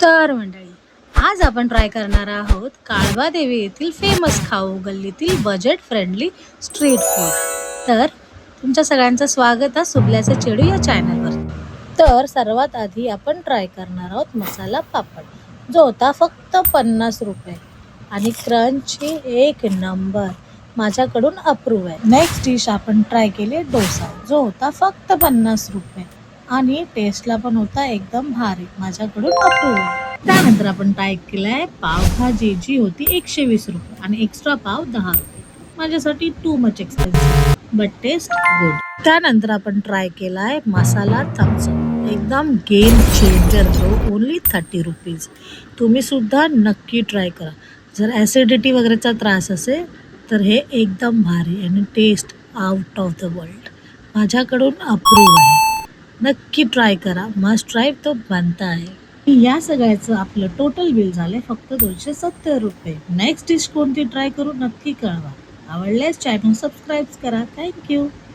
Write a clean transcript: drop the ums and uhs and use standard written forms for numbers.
तर मंडळी, आज आपण ट्राय करणार आहोत काळवा देवी येथील फेमस खाऊ गल्लीतील बजेट फ्रेंडली स्ट्रीट फूड. तर तुमच्या सगळ्यांचं स्वागत आहे सुबल्याचे चेडू या चॅनलवर. तर सर्वात आधी आपण ट्राय करणार आहोत मसाला पापड, जो होता फक्त 50 रुपये आणि क्रंची एक नंबर, माझ्याकडून अप्रूव्ह आहे. नेक्स्ट डिश आपण ट्राय केली डोसा, जो होता फक्त 50 रुपये आणि टेस्टला पण होता एकदम भारी, माझ्याकडून अप्रूव्ह आहे. त्यानंतर आपण ट्राय केलाय पावभाजी, जी होती 120 रुपये आणि एक्स्ट्रा पाव 10 रुपये, माझ्यासाठी too much expensive but taste good. त्यानंतर आपण ट्राय केलाय मसाला थम्सअप, एकदम game changer bro, only 30 rupees. तुम्ही सुद्धा नक्की ट्राय करा. जर ॲसिडिटी वगैरेचा त्रास असेल तर हे एकदम भारी आणि taste out of the world, माझ्याकडून अप्रूव्ह आहे. नक्की ट्राय करा, मस्ट ट्राय तो बनता आहे. या सगळ्याचं आपलं टोटल बिल झालंय फक्त 270 रुपये. नेक्स्ट डिश कोणती ट्राय करू नक्की कळवा. आवडल्यास चॅनल सबस्क्राईब करा. थँक्यू.